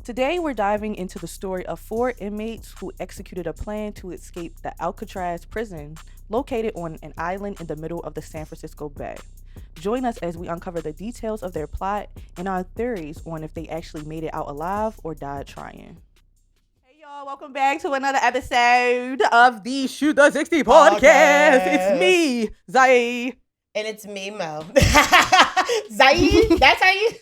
Today, we're diving into the story of 4 inmates who executed a plan to escape the Alcatraz prison located on an island in the middle of the San Francisco Bay. Join us as we uncover the details of their plot and our theories on if they actually made it out alive or died trying. Hey y'all, welcome back to another episode of the Shoot the 60 podcast. It's me, Zai. And it's me, Mo. Zai? That's how you do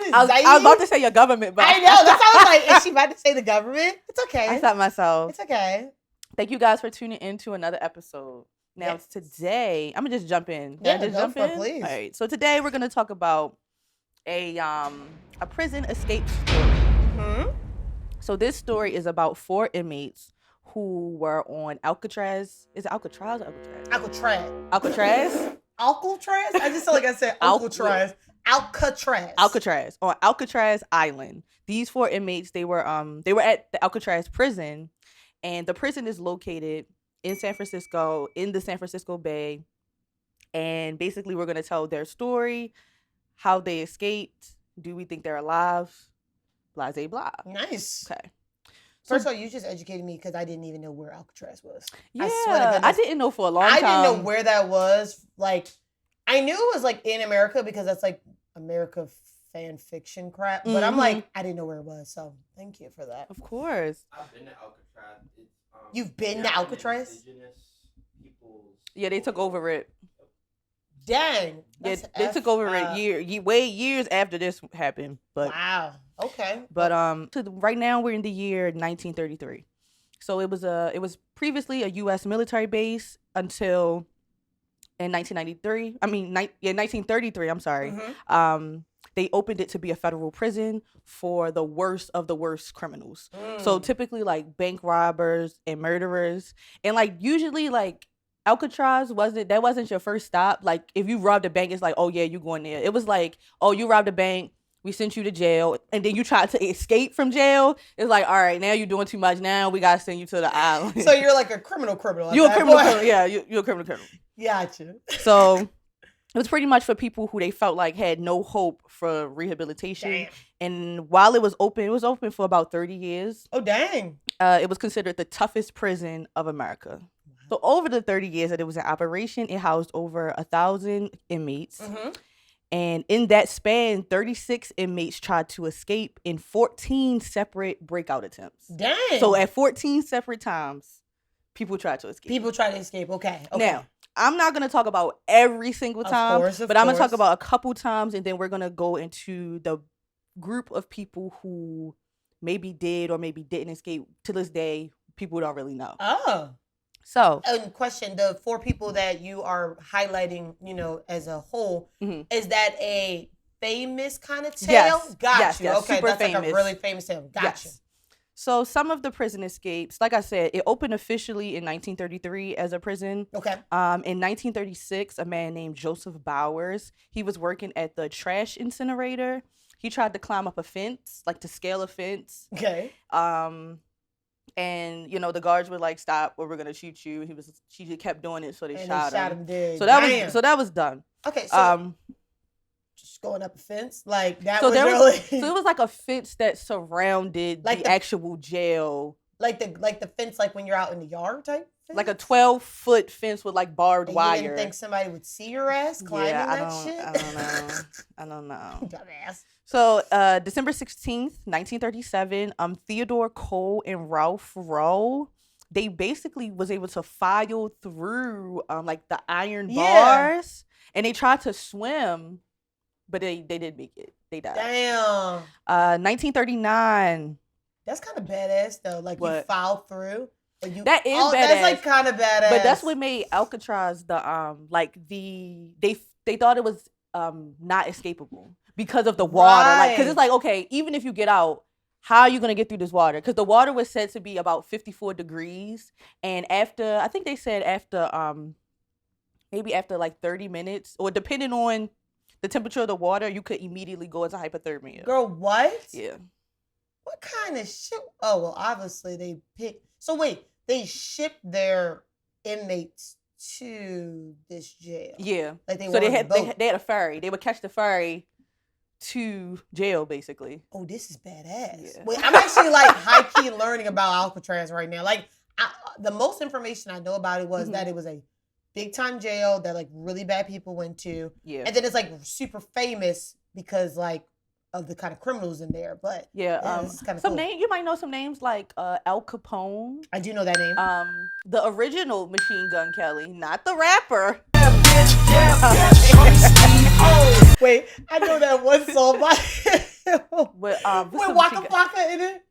this? I was about to say your government, but I know. That's how I was like, is she about to say the government? It's okay. I stopped myself. It's okay. Thank you guys for tuning in to another episode. Now, Today, I'm going to just jump in. Can I just jump in? Please. All right. So today, we're going to talk about a prison escape story. Mm-hmm. So this story is about 4 inmates who were on Alcatraz. Is it Alcatraz or Alcatraz? Alcatraz. Alcatraz? I just felt like I said Alcatraz. Alcatraz. On Alcatraz Island. These 4 inmates, they were at the Alcatraz prison, and the prison is located in San Francisco, in the San Francisco Bay. And basically, we're going to tell their story, how they escaped, do we think they're alive, blah, blah, blah. Nice. Okay. First of all, you just educated me because I didn't even know where Alcatraz was. Yeah, I didn't know for a long time. I didn't know where that was. Like, I knew it was like in America because that's like America fan fiction crap. But I'm like, I didn't know where it was. So thank you for that. Of course. I've been to Alcatraz. You've been to Alcatraz? Yeah, they took over it. Dang. Yeah, they took over it years after this happened. But wow. Okay. But right now we're in the year 1933. So it was previously a U.S. military base until in 1993. 1933. I'm sorry. Mm-hmm. They opened it to be a federal prison for the worst of the worst criminals. So typically like bank robbers and murderers, and like usually like Alcatraz wasn't your first stop. Like if you robbed a bank, it's like, oh yeah, you going there. It was like, oh, you robbed a bank, we sent you to jail, and then you tried to escape from jail. It's like, all right, now you're doing too much. Now we gotta send you to the island. So you're like a criminal. You're a criminal. Yeah, you're a criminal. Gotcha. So it was pretty much for people who they felt like had no hope for rehabilitation. Damn. And while it was open for about 30 years. Oh, dang. It was considered the toughest prison of America. So over the 30 years that it was in operation, it housed over 1,000 inmates. Mm-hmm. And in that span, 36 inmates tried to escape in 14 separate breakout attempts. Dang. So at 14 separate times, people tried to escape. People try to escape. Okay. Now, I'm not going to talk about every single time, but I'm going to talk about a couple times, and then we're going to go into the group of people who maybe did or maybe didn't escape. To this day, people don't really know. Oh. So, question, the 4 people that you are highlighting, as a whole, is that a famous kind of tale? Yes. Got you. Yes, okay, super that's famous. like a really famous tale. Got you. So some of the prison escapes, like I said, it opened officially in 1933 as a prison. Okay. In 1936, a man named Joseph Bowers, he was working at the trash incinerator. He tried to climb up a fence, like to scale a fence. Okay. And the guards were like, "Stop, or we're gonna shoot you." She just kept doing it, so they shot him. Dead. So that was done. Okay. So just going up a fence, like that was really. So it was like a fence that surrounded the actual jail. Like the fence, like when you're out in the yard type. Fence? Like a 12-foot fence with like barbed wire. You didn't think somebody would see your ass climbing shit? I don't know. Dumbass. So, December 16th, 1937, Theodore Cole and Ralph Rowe, they basically was able to file through like the iron bars, and they tried to swim, but they didn't make it. They died. Damn. 1939. That's kind of badass though. Like you filed through. That is badass. That's like kind of badass. But that's what made Alcatraz they thought it was not escapable. Because of the water. Right. Because it's like, okay, even if you get out, how are you going to get through this water? Because the water was said to be about 54 degrees. And I think they said maybe after like 30 minutes, or depending on the temperature of the water, you could immediately go into hypothermia. Girl, what? Yeah. What kind of shit? Oh, well, obviously they picked. So wait, they shipped their inmates to this jail. Yeah. Like they had a ferry. They would catch the ferry to jail, basically. Oh, this is badass. Yeah. Wait, I'm actually like high key learning about Alcatraz right now. Like the most information I know about it was that it was a big time jail that like really bad people went to. Yeah. And then it's like super famous because like of the kind of criminals in there. But it's kind of some cool. you might know some names like Al Capone. I do know that name. The original Machine Gun Kelly, not the rapper. Wait, I know that one song by with Waka Flocka in it.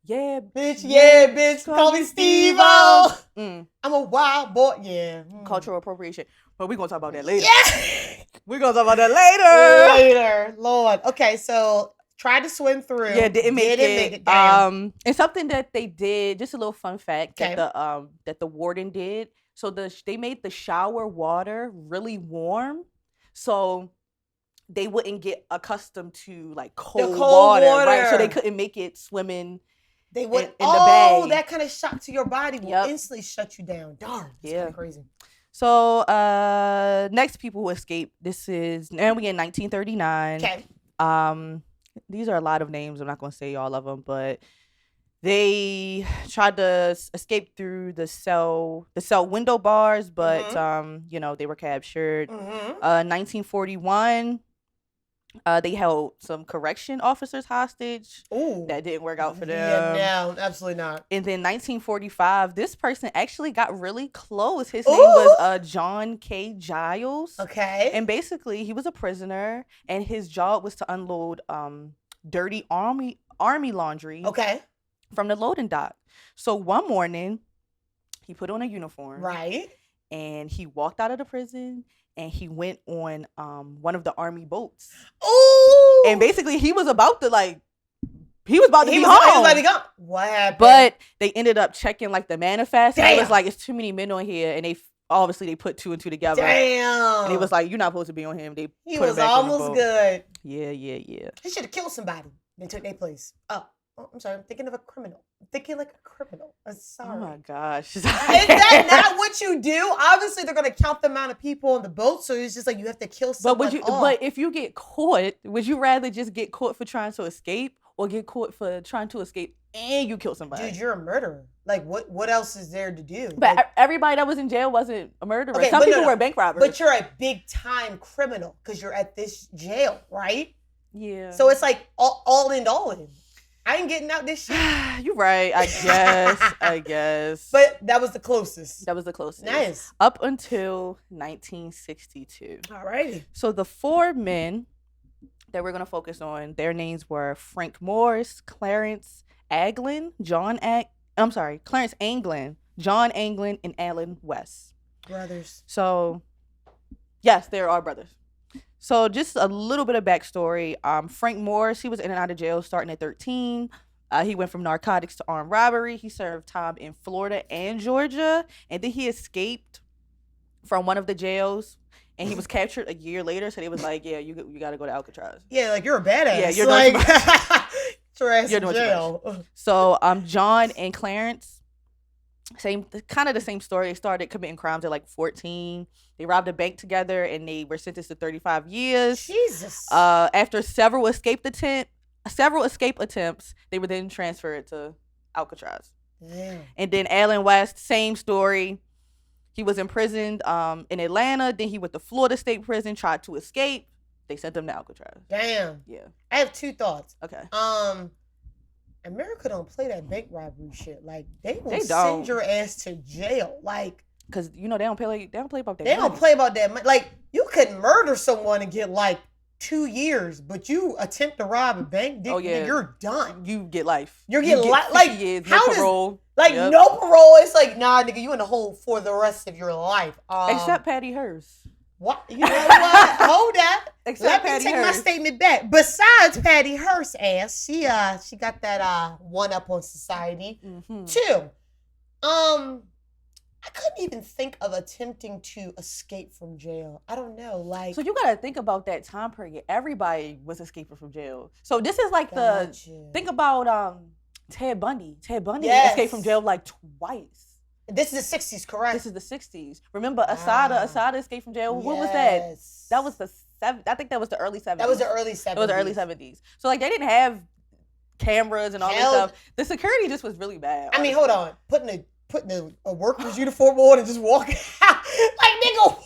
Yeah, bitch. Yeah, bitch. Call me Steve-O. I'm a wild boy. Yeah. Cultural appropriation. But we're going to talk about that later. Yeah. We're going to talk about that later. Lord. Okay, so tried to swim through. Yeah, didn't make it. And something that they did, just a little fun fact that the warden did. So they made the shower water really warm. So they wouldn't get accustomed to like cold water, right? So they couldn't make it swimming. They would in the bay. Oh, that kind of shock to your body will instantly shut you down. Darn, that's kind of crazy. So next people who escaped. This is now we in 1939. Okay. These are a lot of names. I'm not going to say all of them, but they tried to escape through the cell window bars, but they were captured. 1941. They held some correction officers hostage. Ooh. That didn't work out for them. Yeah, no, absolutely not. And then 1945, this person actually got really close. His name was John K. Giles. Okay. And basically, he was a prisoner, and his job was to unload dirty army laundry. Okay. From the loading dock. So one morning, he put on a uniform. Right. And he walked out of the prison. And he went on one of the army boats. Ooh! And basically, he was about to be home. What happened? But they ended up checking like the manifest. Damn. And it was like, it's too many men on here. And they put two and two together. Damn. And it was like, you're not supposed to be on him. He was almost good. Yeah. He should have killed somebody. They took their place. Oh, I'm sorry. I'm thinking of a criminal. I'm thinking like a criminal. I'm sorry. Oh my gosh. Is that not what you do? Obviously, they're going to count the amount of people on the boat. So it's just like you have to kill someone. But if you get caught, would you rather just get caught for trying to escape or get caught for trying to escape and you kill somebody? Dude, you're a murderer. Like, what else is there to do? But like, everybody that was in jail wasn't a murderer. Okay, Some people were bank robbers. But you're a big time criminal because you're at this jail, right? Yeah. So it's like all in. I ain't getting out this shit. You're right, I guess. But that was the closest. Nice. Up until 1962. All righty. So the four men that we're going to focus on, their names were Frank Morris, Clarence Anglin, Clarence Anglin, John Anglin, and Alan West. Brothers. So, yes, they are brothers. So just a little bit of backstory. Frank Morris, he was in and out of jail starting at 13. He went from narcotics to armed robbery. He served time in Florida and Georgia. And then he escaped from one of the jails. And he was captured a year later. So they was like, yeah, you got to go to Alcatraz. Yeah, like you're a badass. Yeah, you're like, you're doing jail. So John and Clarence, kind of the same story. They started committing crimes at like 14. They robbed a bank together and they were sentenced to 35 years. Jesus. After several escape attempts, they were then transferred to Alcatraz. Damn. And then Alan West, same story. He was imprisoned in Atlanta. Then he went to Florida State Prison, tried to escape. They sent him to Alcatraz. Damn. Yeah. I have two thoughts. Okay. America don't play that bank robbery shit. Like they will send your ass to jail. Like, cause they don't play about that. They don't play about that money. Like you could murder someone and get like 2 years, but you attempt to rob a bank, you're done. You get life. You get life. Like years, no parole. No parole. It's like, nah, nigga, you in the hole for the rest of your life. Except Patty Hearst. What? You know what? Hold that. Except Let me take Patty my Hearst. statement back. Besides Patty Hearst ass, she got that one up on society. Mm-hmm. 2, I couldn't even think of attempting to escape from jail. I don't know, like. So you gotta think about that time period. Everybody was escaping from jail. So this is like think about Ted Bundy. Ted Bundy escaped from jail like twice. This is the 60s, correct? This is the 60s. Remember Asada escaped from jail. What was that? That was the I think that was the early 70s. That was the early 70s. It was the early 70s. So like they didn't have cameras and all this stuff. The security just was really bad. I mean, hold on. Putting a worker's uniform on and just walking out. Like, nigga.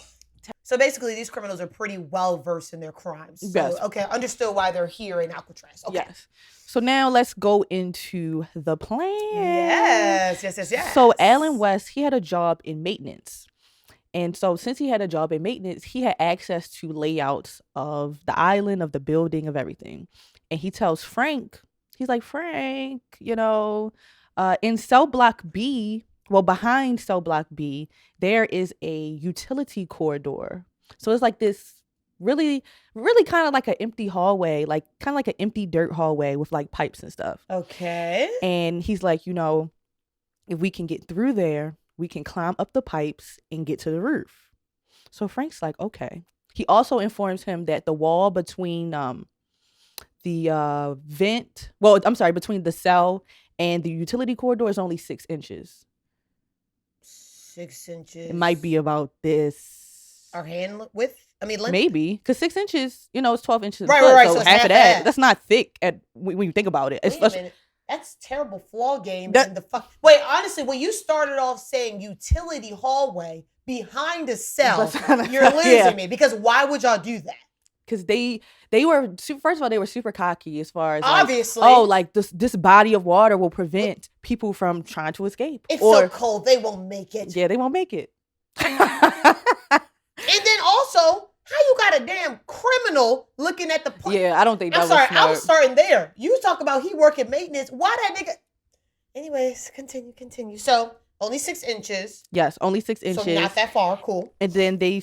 So basically, these criminals are pretty well versed in their crimes. So, yes. Okay, understood why they're here in Alcatraz. Okay. Yes. So now let's go into the plan. Yes. So Alan West, he had a job in maintenance. And so since he had a job in maintenance, he had access to layouts of the island, of the building, of everything. And he tells Frank, he's like, Frank, in cell block B, well, behind cell block B, there is a utility corridor. So it's like this really, really kind of like an empty hallway, like kind of like an empty dirt hallway with like pipes and stuff. Okay. And he's like, if we can get through there, we can climb up the pipes and get to the roof. So Frank's like, okay. He also informs him that the wall between between the cell and the utility corridor is only 6 inches. 6 inches. It might be about this. Our hand width? I mean, length? Maybe. Because 6 inches, it's 12 inches. Right. So half of that. That's not thick when you think about it. Wait a minute. That's terrible flaw game. Wait, honestly, when you started off saying utility hallway behind a cell, you're losing me. Because why would y'all do that? Because they were, first of all, they were super cocky as far as obviously, this body of water will prevent people from trying to escape. It's so cold, they won't make it. Yeah, they won't make it. And then also, how you got a damn criminal looking at the pipe? Yeah, I don't think that was smart. I was starting there. You talk about he working maintenance. Why that nigga? Anyways, continue. So only 6 inches. Yes, only 6 inches. So not that far. Cool. And then they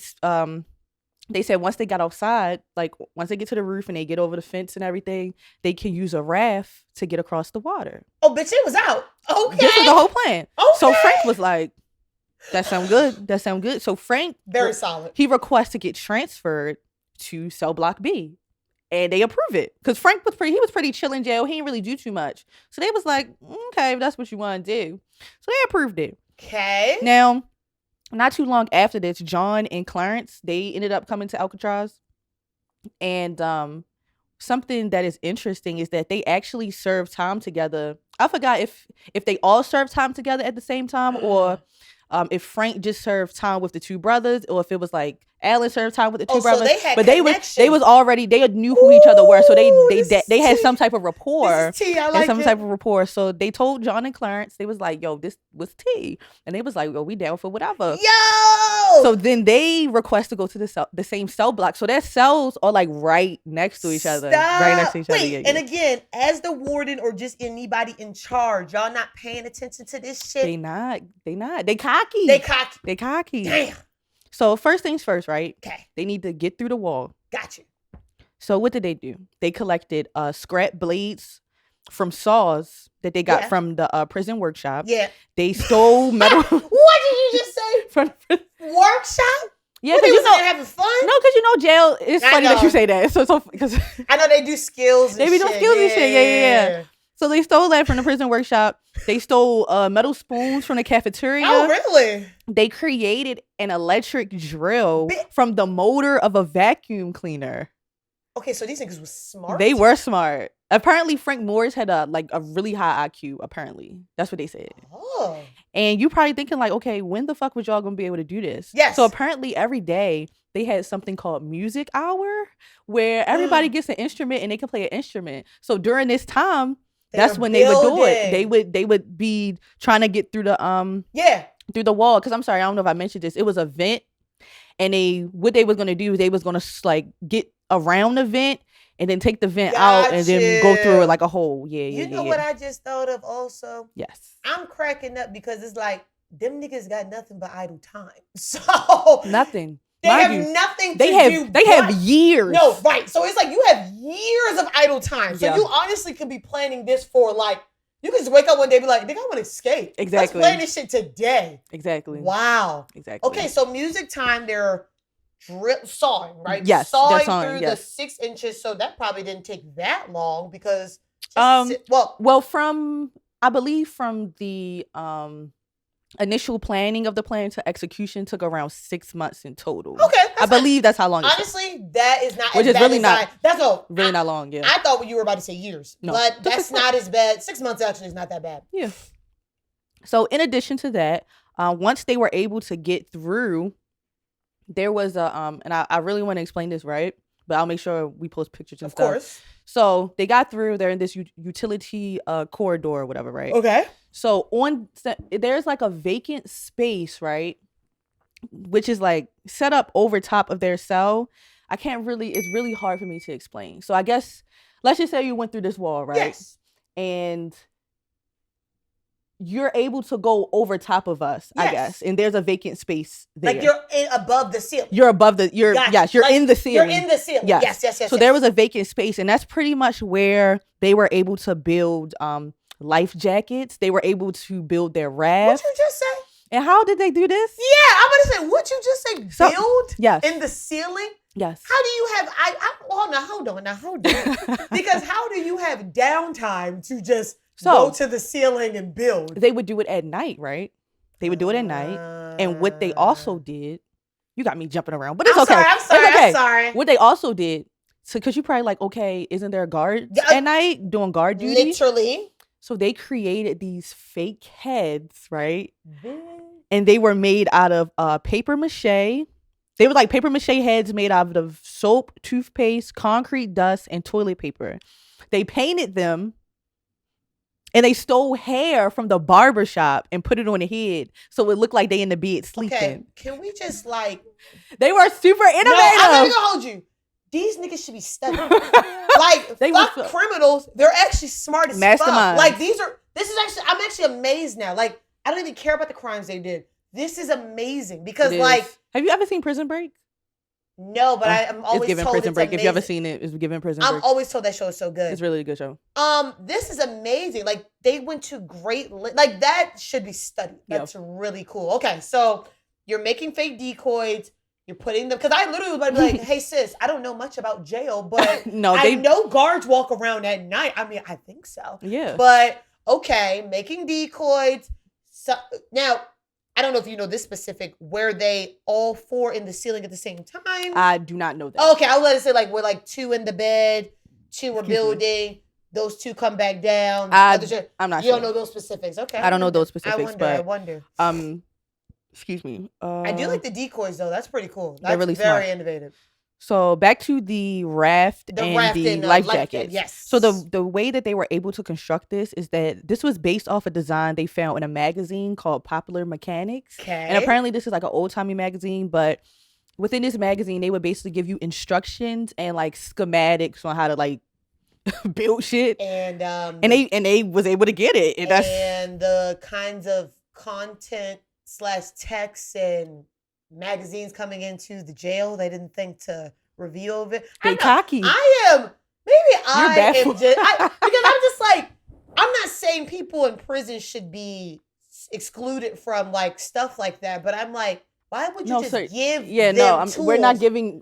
said once they got outside, like once they get to the roof and they get over the fence and everything, they can use a raft to get across the water. Oh, bitch, it was out. Okay. This was the whole plan. Okay. So Frank was like, that sound good. So Frank, very solid. He requests to get transferred to cell block B. And they approve it. Because Frank was pretty chill in jail. He didn't really do too much. So they was like, okay, if that's what you want to do. So they approved it. Okay. Now, not too long after this, John and Clarence, they ended up coming to Alcatraz. And something that is interesting is that they actually served time together. I forgot if they all served time together at the same time, or if Frank just served time with the two brothers, or if it was like Alan served time with the two brothers. So they knew who each other were, so they had some type of rapport. Type of rapport. So they told John and Clarence, they was like, yo, this was tea. And they was like, well, we down for whatever. Yo! So then they request to go to the same cell block. So their cells are like right next to each other. Right next to each other. Wait, and again, as the warden or just anybody in charge, y'all not paying attention to this shit? They not. They cocky. They cocky. Damn. So first things first, right? Okay. They need to get through the wall. Got you. So what did they do? They collected scrap blades from saws that they got from the prison workshop. Yeah. They stole metal. What did you just say? From workshop? Yeah, because you know having fun. No, because jail. It's funny that you say that. So because I know they do skills. They be doing skills and shit. Yeah. So they stole that from the prison workshop. They stole metal spoons from the cafeteria. Oh, really? They created an electric drill from the motor of a vacuum cleaner. Okay, so these niggas was smart. They were smart. Apparently, Frank Morris had a really high IQ. Apparently, that's what they said. Oh. And you probably thinking like, okay, when the fuck was y'all gonna be able to do this? Yes. So apparently, every day they had something called music hour, where everybody gets an instrument and they can play an instrument. So during this time, that's when they would do it. They would be trying to get through the through the wall. Because I'm sorry, I don't know if I mentioned this. It was a vent, and what they was gonna do is they was gonna like get around the vent and then take the vent out and then go through it like a hole. You know what I just thought of also? Yes. I'm cracking up because it's like them niggas got nothing but idle time. So nothing. They have nothing to do. They have years. No, right. So it's like you have years of idle time. So you honestly could be planning this for you can just wake up one day and be like, nigga, I want to escape. Exactly. Let's plan this shit today. Exactly. Wow. Exactly. Okay, so music time, they're sawing, right? Yes. Sawing through the 6 inches. So that probably didn't take that long because from I believe from the initial planning of the plan to execution took around 6 months in total. Okay, I believe that's how long. Honestly, that is not which as is bad really as not that's all really not long. Yeah, I thought you were about to say years, no, but that's not as bad. 6 months actually is not that bad. Yeah. So in addition to that, once they were able to get through, there was a and I really want to explain this right, but I'll make sure we post pictures and stuff. Of course. So they got through. They're in this utility corridor or whatever, right? Okay. So there's like a vacant space, right? Which is like set up over top of their cell. It's really hard for me to explain. So I guess, let's just say you went through this wall, right? Yes. And you're able to go over top of us, yes. I guess. And there's a vacant space there. Like you're above the ceiling. You're above the, yes, you're like, in the ceiling. You're in the ceiling. Yes. So there was a vacant space, and that's pretty much where they were able to build life jackets. They were able to build their raft. What'd you just say? And how did they do this? Yeah, I'm going to say, what you just say, build? Yes. In the ceiling? Yes. How do you have, hold on. Because how do you have downtime to just go to the ceiling and build? They would do it at night, right? They would do it at night. And what they also did, you got me jumping around, but it's okay. I'm sorry. What they also did, because you probably like, okay, isn't there a guard at night doing guard duty? Literally. So they created these fake heads, right? And they were made out of paper mache. They were like paper mache heads made out of soap, toothpaste, concrete dust, and toilet paper. They painted them, and they stole hair from the barber shop and put it on the head so it looked like they in the bed sleeping. Okay, can we just like... They were super innovative. No, I'm gonna hold you. These niggas should be studied. Like, fuck criminals. They're actually smart as fuck. Like, I'm actually amazed now. Like, I don't even care about the crimes they did. This is amazing because, like... Have you ever seen Prison Break? No, but I'm always told Prison Break. If you haven't seen it, it's given Prison Break. I'm always told that show is so good. It's really a good show. This is amazing. Like, they went to like, that should be studied. That's really cool. Okay, so you're making fake decoys. You're putting them, because I literally would be like, hey, sis, I don't know much about jail, but I know guards walk around at night. I mean, I think so. Yeah. But, okay, making decoys. So, now, I don't know if you know this specific, were they all four in the ceiling at the same time? I do not know that. Okay, I'll let it say, like, we're like two in the bed, two were building, those two come back down. I'm not sure. You don't know those specifics. Okay. I don't know those specifics, I wonder. Excuse me. I do like the decoys, though. That's pretty cool. That's they're really very smart. Innovative. So back to the raft and the life jackets. Yes. So the way that they were able to construct this is that this was based off a design they found in a magazine called Popular Mechanics. Okay. And apparently this is like an old-timey magazine, but within this magazine, they would basically give you instructions and like schematics on how to like build shit. And they was able to get it. And the kinds of content / texts and magazines coming into the jail they didn't think to reveal of it. They cocky. Because I'm just like, I'm not saying people in prison should be excluded from like stuff like that, but I'm like, why would you give them tools? We're not giving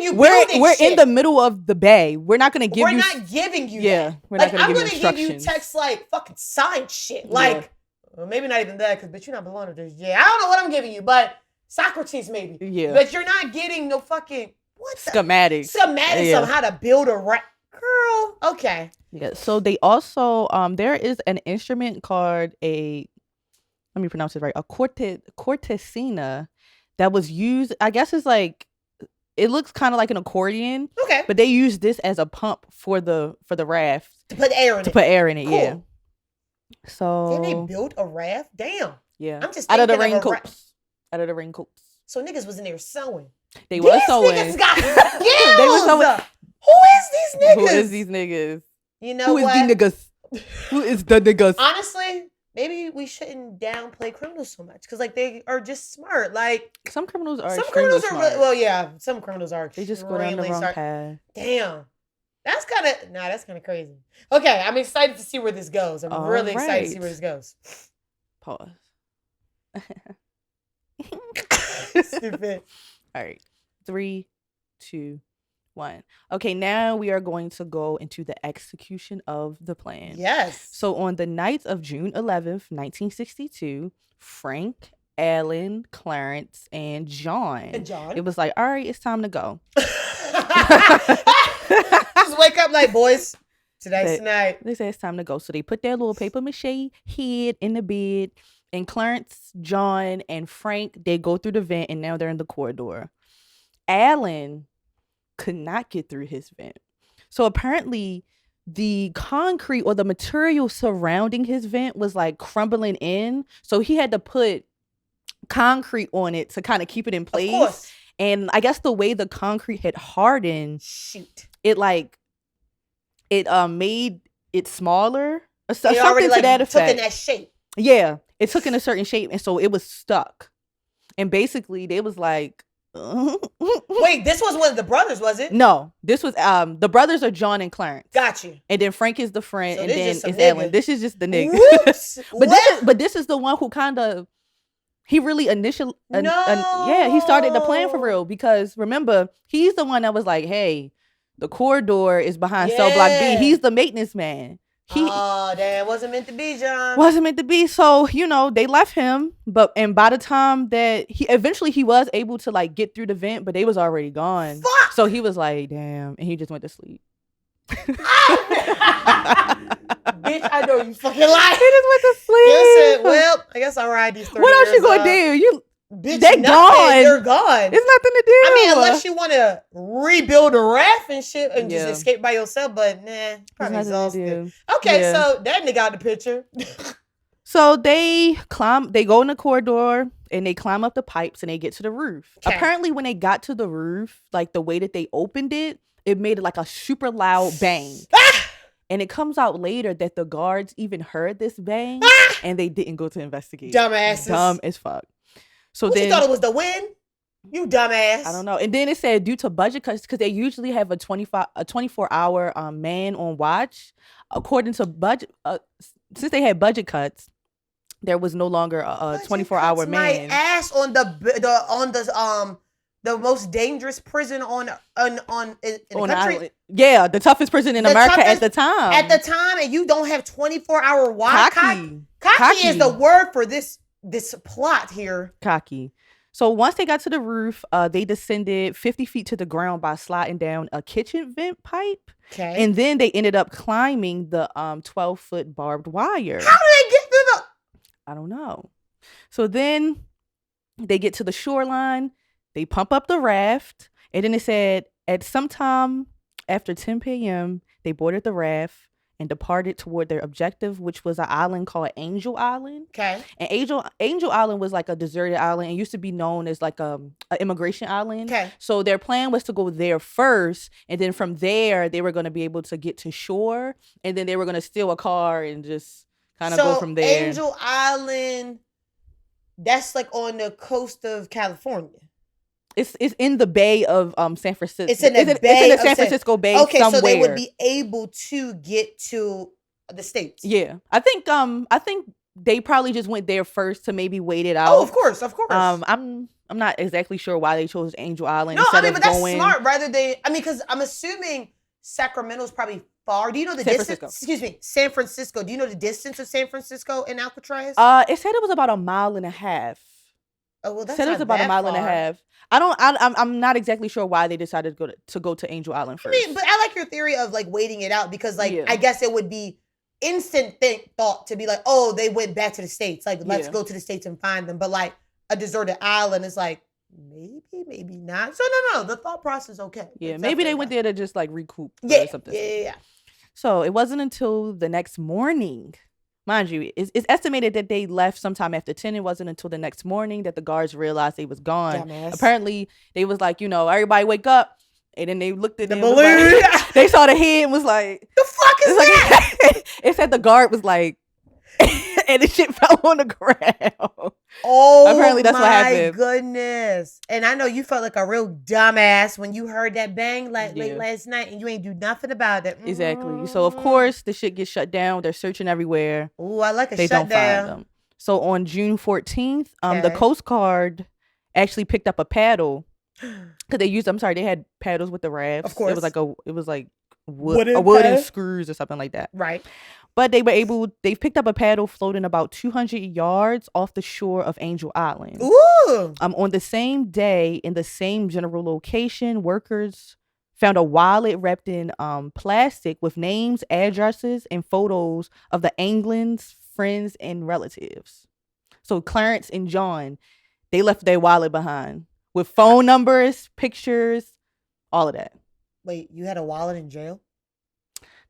you we're in the middle of the bay. We're not gonna give We're not giving you that. We're not gonna give you instructions. I'm gonna give you texts like fucking science shit. Like, well, maybe not even that, because bitch, you're not belonging to this. Yeah, I don't know what I'm giving you, but Socrates maybe. Yeah. But you're not getting no fucking schematics on how to build a girl. Okay. Yeah. So they also there is an instrument called let me pronounce it right, a cortesina that was used. I guess it's like, it looks kind of like an accordion. Okay. But they use this as a pump for the raft to put air in it. Cool. Yeah. So then they built a raft. Damn. Yeah. I'm just out of the raincoats. Out of the raincoats. So niggas was in there sewing. They were sewing. Niggas got skills. They were sewing. Who is these niggas? You know what? Who is the niggas? Who is the niggas? Honestly, maybe we shouldn't downplay criminals so much, because like they are just smart. Like some criminals are. Some criminals are really, well, yeah. Some criminals are. They just go down the wrong path. Damn. That's kind of crazy. Okay, I'm excited to see where this goes. I'm really excited to see where this goes. Pause. Stupid. All right. 3, 2, One. Okay, now we are going to go into the execution of the plan. Yes. So on the night of June 11th, 1962, Frank, Alan, Clarence, and John. It was like, all right, it's time to go. Just wake up like, boys, tonight's tonight. They say it's time to go. So they put their little paper mache head in the bed, and Clarence, John, and Frank, they go through the vent, and now they're in the corridor. Alan could not get through his vent. So apparently the concrete or the material surrounding his vent was like crumbling in. So he had to put concrete on it to kind of keep it in place. Of course. And I guess the way the concrete had hardened, it made it smaller. Something already, to that effect. Took in that shape. Yeah, it took in a certain shape, and so it was stuck. And basically, they was like, wait, this was one of the brothers, was it? No, this was the brothers are John and Clarence. Got you. And then Frank is the friend, So and then it's nigga. Alan. This is just the nigga. but this is the one who kind of he really initially he started the plan for real, because remember, he's the one that was like, hey, the corridor is behind cell block B. He's the maintenance man. Damn, wasn't meant to be, John. Wasn't meant to be. So, they left him, and by the time that he was able to like get through the vent, but they was already gone. Fuck! So he was like, damn, and he just went to sleep. Bitch, I know you fucking lying. He just went to sleep. You said, well, I guess I'll ride these 30 What else years you gonna do? Bitch, they gone. They're gone. It's nothing to do. I mean, unless you want to rebuild a raft and shit and just escape by yourself, but nah, probably exhausted. Okay, so that nigga got the picture. So they go in the corridor and they climb up the pipes and they get to the roof. Okay. Apparently, when they got to the roof, like the way that they opened it, it made like a super loud bang. And it comes out later that the guards even heard this bang and they didn't go to investigate. Dumbasses. Dumb as fuck. So then you thought it was the wind? You dumbass. I don't know. And then it said due to budget cuts, because they usually have a 24-hour man on watch. According to budget, since they had budget cuts, there was no longer a 24-hour man. My ass on the most dangerous prison on the country. Yeah, the toughest prison in America at the time. At the time, and you don't have 24-hour watch. Cocky is the word for this plot here. Cocky. So once they got to the roof, they descended 50 feet to the ground by sliding down a kitchen vent pipe. Okay. And then they ended up climbing the 12-foot barbed wire. How did they get through I don't know. So then they get to the shoreline. They pump up the raft. And then it said at some time after 10 p.m., they boarded the raft and departed toward their objective, which was an island called Angel Island. Okay. And Angel Island was like a deserted island. It used to be known as like an immigration island. Okay. So their plan was to go there first, and then from there they were going to be able to get to shore, and then they were going to steal a car and just kind of go from there. Angel Island, that's like on the coast of California. It's in the Bay of San Francisco. It's in the San Francisco Bay. Okay, somewhere. So they would be able to get to the States. Yeah, I think they probably just went there first to maybe wait it out. Oh, of course. I'm not exactly sure why they chose Angel Island. No, I mean, but that's smart. Because I'm assuming Sacramento's probably far. Do you know the distance? Excuse me, San Francisco. Do you know the distance of San Francisco and Alcatraz? It said it was about 1.5 miles. Oh well, that's said it was about 1.5 miles. I'm not exactly sure why they decided to go to Angel Island first. I mean, but I like your theory of like waiting it out, because I guess it would be instant thought to be like, oh, they went back to the States. Like, let's go to the States and find them. But like a deserted island is like, maybe not. So no, the thought process is okay. Yeah, maybe they went there to just like recoup or something. Yeah. So it wasn't until the next morning. Mind you, it's estimated that they left sometime after 10. It wasn't until the next morning that the guards realized they was gone. Dumbass. Apparently, they was like, everybody wake up. And then they looked at the balloon. Like, they saw the head and was like, the fuck is that? Like, it said the guard was like, and the shit fell on the ground. Oh, apparently that's what happened. My goodness. And I know you felt like a real dumbass when you heard that bang late last night and you ain't do nothing about it. Exactly. So of course the shit gets shut down. They're searching everywhere. Oh, I like a they shutdown. Don't find them. So on June 14th, the Coast Guard actually picked up a paddle Because they had paddles with the rafts. Of course. It was like wood and paddle? screws or something like that. Right. But they picked up a paddle floating about 200 yards off the shore of Angel Island. Ooh. On the same day, in the same general location, workers found a wallet wrapped in plastic with names, addresses, and photos of the Anglins, friends, and relatives. So Clarence and John, they left their wallet behind with phone numbers, pictures, all of that. Wait, you had a wallet in jail?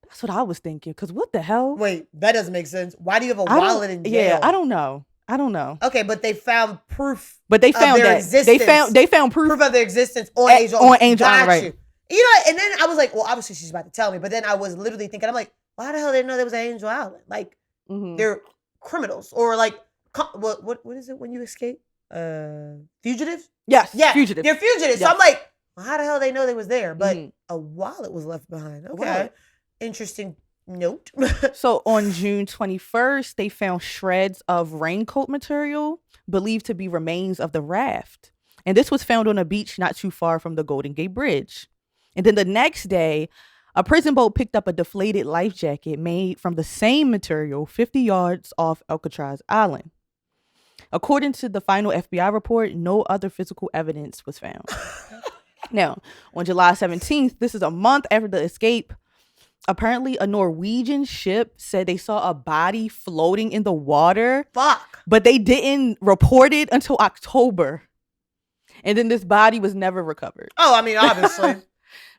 That's what I was thinking. Because what the hell? Wait, that doesn't make sense. Why do you have a wallet in jail? Yeah, I don't know. Okay, but they found proof. But they found that existence. They found proof of their existence on Angel. On Angel Island, right? You know, and then I was like, well, obviously she's about to tell me. But then I was literally thinking, I'm like, why the hell did they know there was an Angel Island? Like, they're criminals or like, what is it when you escape? Fugitives? Yes. Yeah, fugitives. They're fugitives. Yes. So I'm like, well, how the hell they know they was there? But a wallet was left behind. Okay, interesting note. So on June 21st, they found shreds of raincoat material believed to be remains of the raft. And this was found on a beach not too far from the Golden Gate Bridge. And then the next day, a prison boat picked up a deflated life jacket made from the same material 50 yards off Alcatraz Island. According to the final FBI report, no other physical evidence was found. Now, on July 17th, this is a month after the escape, apparently a Norwegian ship said they saw a body floating in the water. Fuck. But they didn't report it until October. And then this body was never recovered. Oh, I mean, obviously.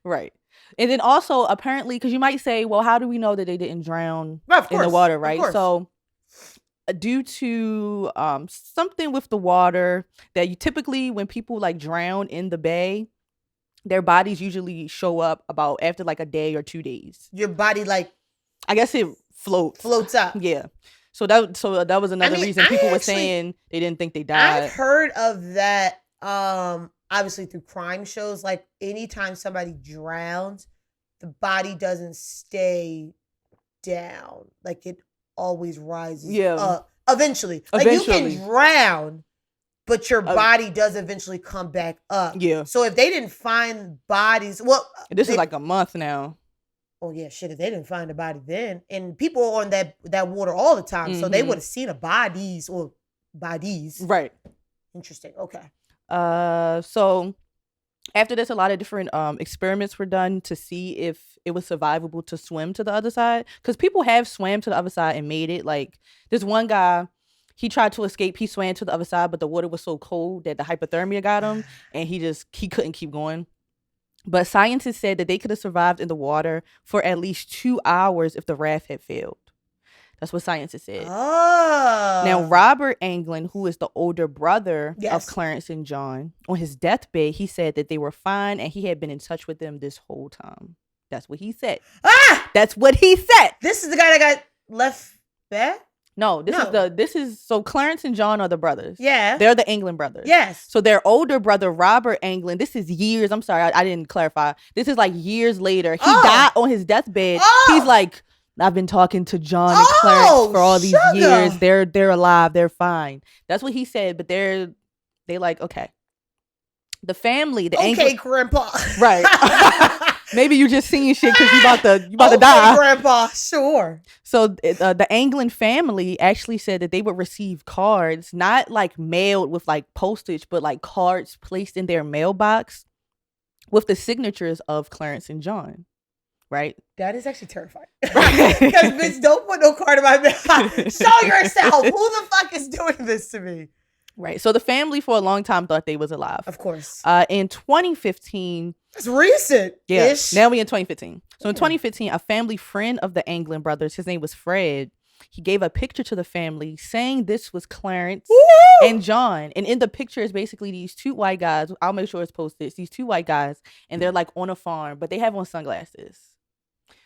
Right. And then also, apparently, because you might say, well, how do we know that they didn't drown in the water, right? So due to something with the water that you typically, when people like drown in the bay, their bodies usually show up about after like a day or 2 days. Your body, like, I guess it floats up. Yeah. So that was another reason people were saying they didn't think they died. I've heard of that. Obviously through crime shows. Like, anytime somebody drowns, the body doesn't stay down. Like, it always rises up. Eventually. Like, you can drown, but your body does eventually come back up. Yeah. So if they didn't find bodies, this is like a month now. Oh yeah, shit! If they didn't find a body then, and people are on that water all the time, so they would have seen bodies. Right. Interesting. Okay. So after this, a lot of different experiments were done to see if it was survivable to swim to the other side, because people have swam to the other side and made it. Like, this one guy, he tried to escape. He swam to the other side, but the water was so cold that the hypothermia got him, and he couldn't keep going. But scientists said that they could have survived in the water for at least 2 hours if the raft had failed. That's what scientists said. Oh. Now, Robert Anglin, who is the older brother of Clarence and John, on his deathbed, he said that they were fine and he had been in touch with them this whole time. That's what he said. That's what he said. This is the guy that got left back? No, so Clarence and John are the brothers. Yeah. They're the Anglin brothers. Yes. So their older brother, Robert Anglin, this is years. I'm sorry, I didn't clarify. This is like years later. He died on his deathbed. He's like, I've been talking to John and Clarence for all these years. They're alive. They're fine. That's what he said. But they like, okay. The family, Anglin, Grandpa. Right. Maybe you just seeing shit because you about to die. Grandpa, sure. So the Anglin family actually said that they would receive cards, not like mailed with like postage, but like cards placed in their mailbox with the signatures of Clarence and John. Right? That is actually terrifying. Because, bitch, don't put no card in my mail. Show yourself. Who the fuck is doing this to me? Right. So the family for a long time thought they was alive. Of course. In 2015. It's recent. Yeah. Now we in 2015. So in 2015, a family friend of the Anglin brothers, his name was Fred. He gave a picture to the family saying this was Clarence and John. And in the picture is basically these two white guys. I'll make sure it's posted. It's these two white guys. And they're like on a farm, but they have on sunglasses.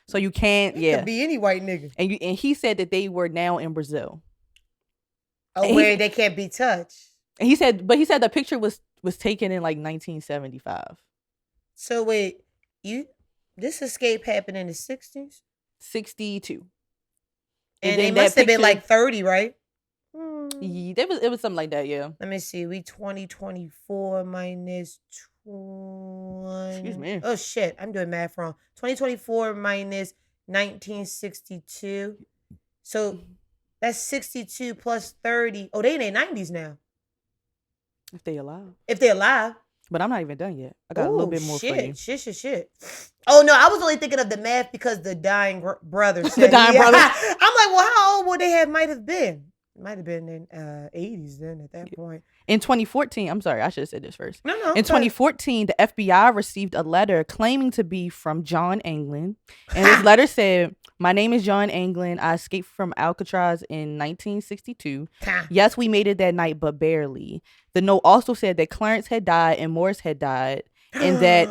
So you can't, it could be any white nigga. And he said that they were now in Brazil. Oh, where they can't be touched. And he said the picture was taken in like 1975. So wait, this escape happened in the 60s? 62. And they must have been like 30, right? Yeah, it was something like that, yeah. Let me see. We 2024 minus Excuse me. Oh shit, I'm doing math wrong. 2024 minus 1962. So that's 62 plus 30. Oh, they in their 90s now. If they alive. If they're alive. But I'm not even done yet. I got a little bit more for you. Shit. Oh no, I was only thinking of the math because the dying brother said The dying brother. I'm like, well, how old would they have might have been? Might have been in 80s then at that point. In 2014, I'm sorry, I should have said this first. No. In 2014, the FBI received a letter claiming to be from John Anglin. And his letter said, "My name is John Anglin. I escaped from Alcatraz in 1962. Yes, we made it that night, but barely." The note also said that Clarence had died and Morris had died. And that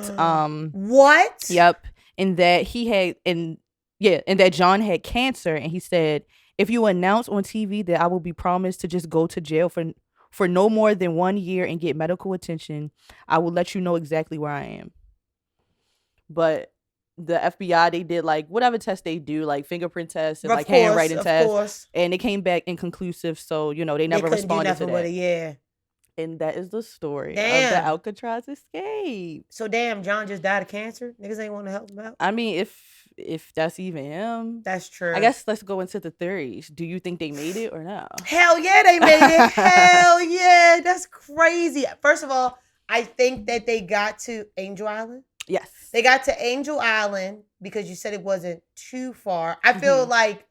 what? Yep. And that and that John had cancer. And he said, "If you announce on TV that I will be promised to just go to jail for no more than 1 year and get medical attention, I will let you know exactly where I am." But the FBI, they did like whatever test they do, like fingerprint tests and handwriting tests, and it came back inconclusive. So they never responded to that. Yeah. And that is the story of the Alcatraz escape. So damn, John just died of cancer. Niggas ain't want to help him out. I mean, if that's even him, that's true. I guess let's go into the theories. Do you think they made it or no? Hell yeah, they made it. Hell yeah, that's crazy. First of all, I think that they got to Angel Island. Yes, they got to Angel Island because you said it wasn't too far. I feel like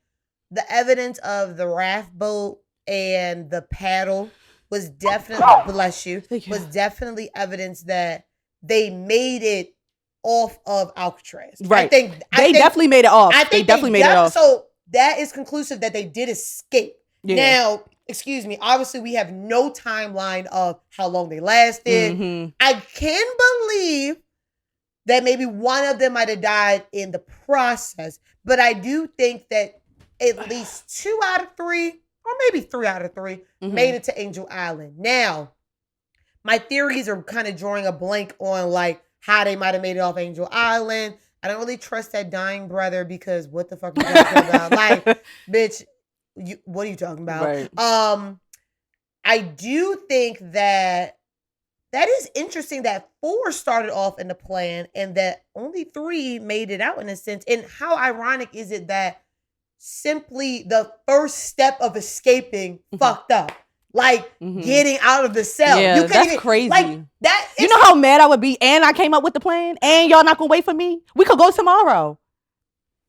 the evidence of the raft boat and the paddle was definitely was definitely evidence that they made it off of Alcatraz. Right. I think they definitely made it off. They definitely made it off. So that is conclusive that they did escape. Yeah. Now, excuse me, obviously we have no timeline of how long they lasted. Mm-hmm. I can believe that maybe one of them might have died in the process, but I do think that at least 2 out of 3 or maybe 3 out of 3 made it to Angel Island. Now, my theories are kind of drawing a blank on like how they might have made it off Angel Island. I don't really trust that dying brother because what the fuck are you talking about? Like, bitch, what are you talking about? Right. I do think that is interesting that 4 started off in the plan and that only 3 made it out in a sense. And how ironic is it that simply the first step of escaping fucked up, like getting out of the cell. Yeah, that's crazy. Like that. You know how mad I would be, and I came up with the plan, and y'all not gonna wait for me. We could go tomorrow.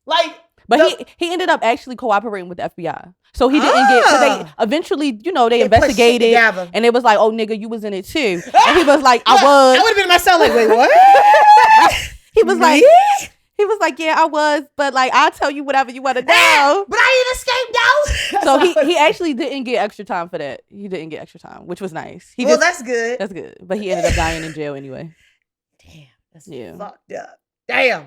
Like, but he ended up actually cooperating with the FBI, so he didn't get. Cause they eventually, they investigated, and it was like, "Oh, nigga, you was in it too." And he was like, "I was." I would have been in my cell like, "Wait, what?" He was like. He was like, "Yeah, I was, but like, I'll tell you whatever you want to know." But I ain't escaped though. So he actually didn't get extra time for that. He didn't get extra time, which was nice. That's good. That's good. But he ended up dying in jail anyway. Damn, that's fucked up. Damn.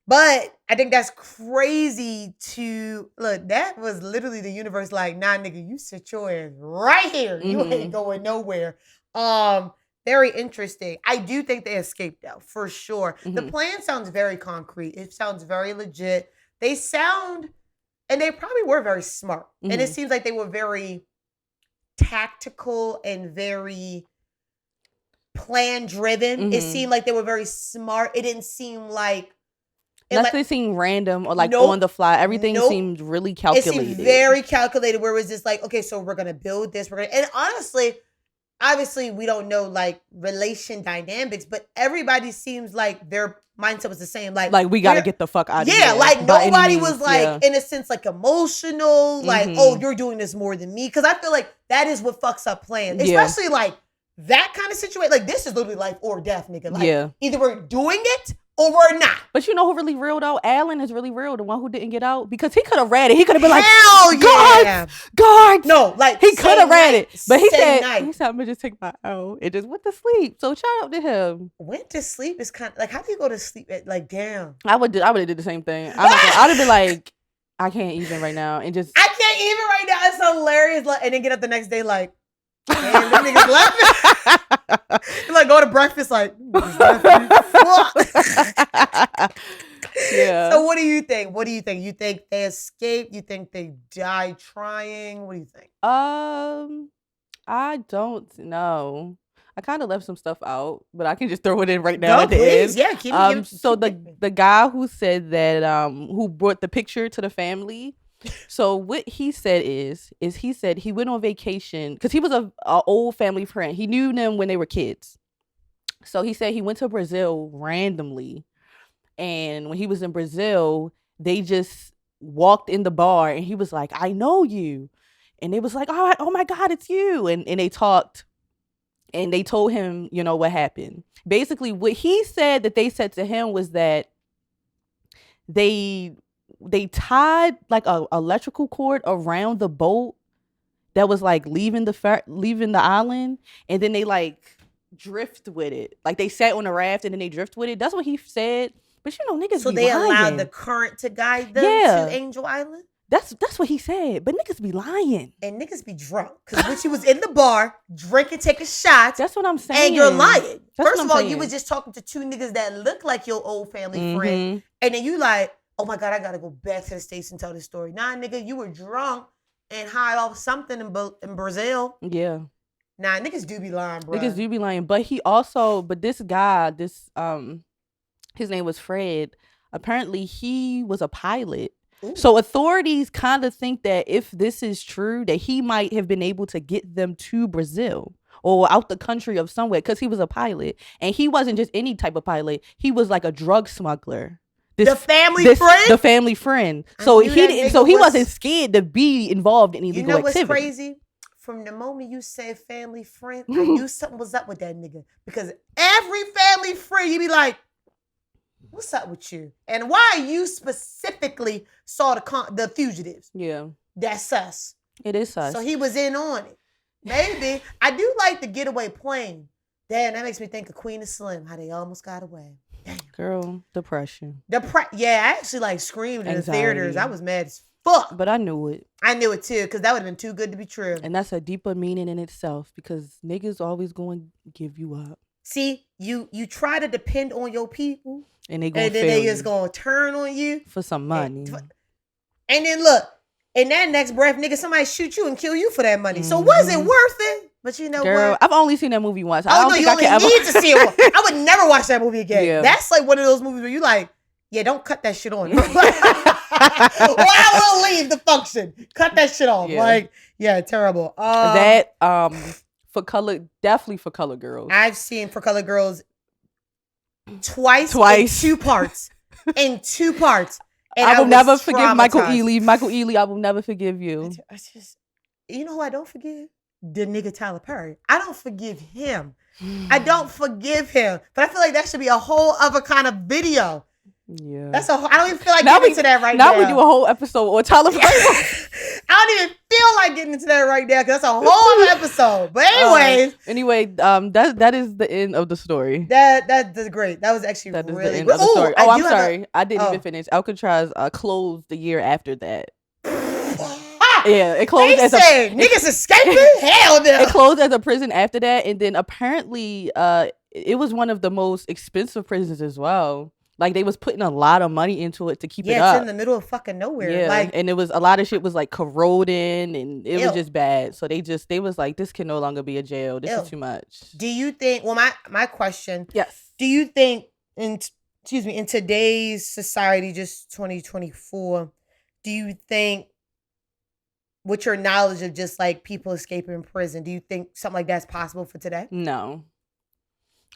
But I think that's crazy to look. That was literally the universe like, nah, nigga, you sit your ass right here. You ain't going nowhere. Very interesting. I do think they escaped though, for sure. The plan sounds very concrete. It sounds very legit. They probably were very smart. And it seems like they were very tactical and very plan driven. It seemed like they were very smart. It didn't seem like nothing seemed random or like on the fly. Everything seemed really calculated. It seemed very calculated where it was just like, okay, so we're gonna build this. And honestly, obviously, we don't know like relation dynamics, but everybody seems like their mindset was the same. Like we got to get the fuck out of here. Yeah, like nobody was like, in a sense, like emotional, like, oh, you're doing this more than me. Because I feel like that is what fucks up plans. Especially like that kind of situation. Like this is literally life or death, nigga. Like either we're doing it or we're not. But you know who really real though? Allen is really real, the one who didn't get out. Because he could have read it. He could have been like, hell yeah. Guards. No, like he could have read it. But he said, I'm gonna just take my out and just went to sleep. So shout out to him. Went to sleep is kind of like, how do you go to sleep at like, damn. I would have did the same thing. I'd have been like, I can't even right now. And just I can't even right now. It's hilarious. Like, and then get up the next day like, damn, them niggas left. Like go to breakfast like, yeah. So what do you think? You think they escaped? You think they died trying? What do you think? I don't know. I kind of left some stuff out, but I can just throw it in right now at the please. end. Yeah, The guy who said that who brought the picture to the family. So what he said is he said he went on vacation because he was a old family friend. He knew them when they were kids. So he said he went to Brazil randomly, and when he was in Brazil, they just walked in the bar, and he was like, "I know you," and they was like, "Oh my God, it's you," and they talked. And they told him, you know, what happened. Basically, what he said that they said to him was that they tied like a electrical cord around the boat that was like leaving the island, and then they like drift with it. Like they sat on a raft and then they drift with it. That's what he said. But you know, niggas So be they lying. allowed the current to guide them to Angel Island? That's what he said. But niggas be lying. And niggas be drunk. Because when she was in the bar, drinking, taking shots. That's what I'm saying. And you're lying. That's First of all, you was just talking to two niggas that look like your old family friend. And then you like, oh my God, I got to go back to the States and tell this story. Nah, nigga, you were drunk and high off something in Brazil. Yeah. Nah, niggas do be lying, bro. Niggas do be lying. But this guy, his name was Fred. Apparently, he was a pilot. Ooh. So authorities kind of think that if this is true, that he might have been able to get them to Brazil or out the country of somewhere because he was a pilot. And he wasn't just any type of pilot. He was like a drug smuggler. The family friend. So he wasn't scared to be involved in illegal activity. You know what's crazy? From the moment you said family friend, I knew something was up with that nigga. Because every family friend, you be like, what's up with you? And why you specifically saw the fugitives? Yeah. That's sus. It is sus. So he was in on it. Maybe. I do like the getaway plane. Damn, that makes me think of Queen of Slim, how they almost got away. Damn. Girl, depression. Yeah, I actually like screamed in the theaters. I was mad as fuck. But I knew it. I knew it too, because that would have been too good to be true. And that's a deeper meaning in itself, because niggas always going to give you up. See, you try to depend on your people. And then they just gonna turn on you for some money. And then look, in that next breath, nigga, somebody shoot you and kill you for that money. So was it worth it? But you know Girl, what? I've only seen that movie once. I don't think I can ever need to see it. I would never watch that movie again. Yeah. That's like one of those movies where you like, yeah, don't cut that shit on. Or I will leave the function. Cut that shit off. Yeah. Like, yeah, terrible. Definitely for color girls. I've seen For Color Girls twice. In two parts. And I will never forgive Michael Ealy. Michael Ealy, I will never forgive you. You know who I don't forgive? The nigga Tyler Perry. I don't forgive him. I don't forgive him. But I feel like that should be a whole other kind of video. Yeah. I don't even feel like getting into that right now. Now we do a whole episode on Tyler Perry. I don't even feel like getting into that right now because that's a whole other episode. But that is the end of the story. That's great. That was actually really the end of the story. I'm sorry. I didn't even finish. Alcatraz closed the year after that. Yeah, it closed niggas escaping? Hell no. It closed as a prison after that, and then apparently it was one of the most expensive prisons as well. Like they was putting a lot of money into it to keep it up. Yeah, it's in the middle of fucking nowhere. Yeah, and it was a lot of shit was like corroding, and it was just bad. So they was like, this can no longer be a jail. This is too much. Do you think? Well, my question. Yes. Do you think in today's society, just 2024, do you think, with your knowledge of just like people escaping prison, do you think something like that's possible for today? No.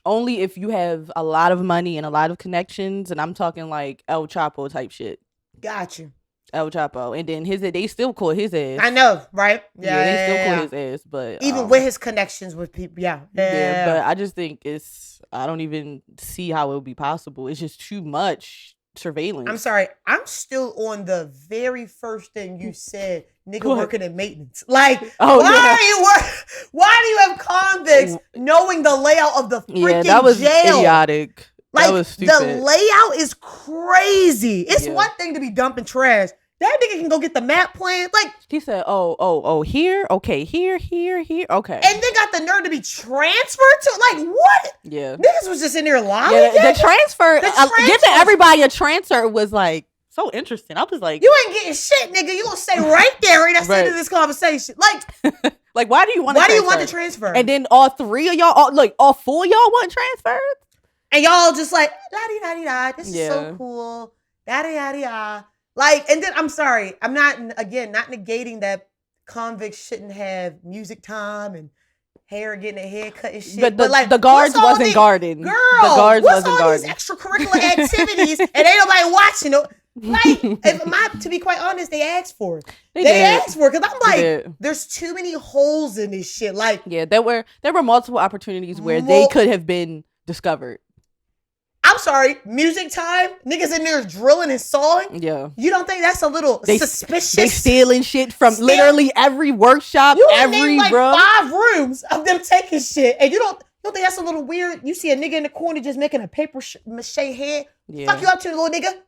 Only if you have a lot of money and a lot of connections, and I'm talking like El Chapo type shit. Got you. El Chapo, and then they still caught his ass. I know, right? Yeah, they still caught his ass, but even with his connections with people, yeah. But I just think I don't even see how it would be possible. It's just too much surveillance. I'm sorry, I'm still on the very first thing you said. Nigga working in maintenance. Like, why do you have convicts knowing the layout of the freaking that was jail? Idiotic. Like, that was stupid. The layout is crazy. It's one thing to be dumping trash. That nigga can go get the map plan. Like, he said, oh, here, okay, here, okay. And they got the nerve to be transferred to, like, what? Yeah. Niggas was just in there lying. Yeah, the transfer, giving everybody a transfer was like, so interesting. I was like, you ain't getting shit, nigga. You gonna stay right there, right? That's the end of this conversation. Like, Like, why do you want? Why do you want the transfer? And then all 3 of y'all, all 4 of y'all want transferred, and y'all just like la di da di da. This is so cool. Yada yada yada. Like, and then I'm sorry, I'm not negating that convicts shouldn't have music time and hair getting a haircut and shit. But like the guards wasn't guarding. Girl, the guards what's all these extracurricular activities and ain't nobody watching it? Like, to be quite honest, they asked for it. They asked for it because I'm like, there's too many holes in this shit. Like, yeah, there were multiple opportunities where they could have been discovered. I'm sorry, music time? Niggas in there drilling and sawing? Yeah. You don't think that's a little suspicious? They stealing shit from literally every workshop, every like 5 rooms of them taking shit, and you don't think that's a little weird? You see a nigga in the corner just making a paper mache head? Yeah. Fuck you up to, little nigga.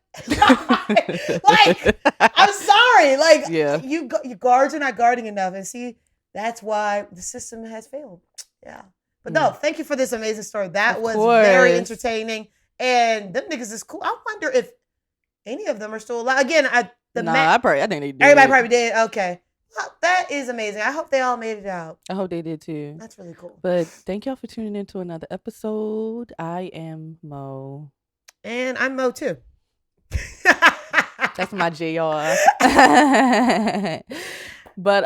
Like, I'm sorry. Like, you guards are not guarding enough, and see, that's why the system has failed. Yeah. But no, thank you for this amazing story. That was very entertaining. And them niggas is cool. I wonder if any of them are still alive. Again, I think they did. Everybody probably did. Okay. Well, that is amazing. I hope they all made it out. I hope they did too. That's really cool. But thank y'all for tuning in to another episode. I am Mo. And I'm Mo too. That's my JR. But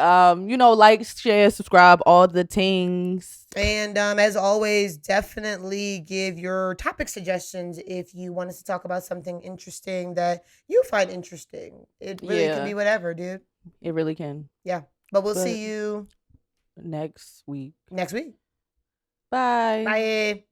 like, share, subscribe, all the things. And as always, definitely give your topic suggestions if you want us to talk about something interesting that you find interesting. It really can be whatever, dude. It really can. Yeah. But we'll see you next week. Next week. Bye. Bye.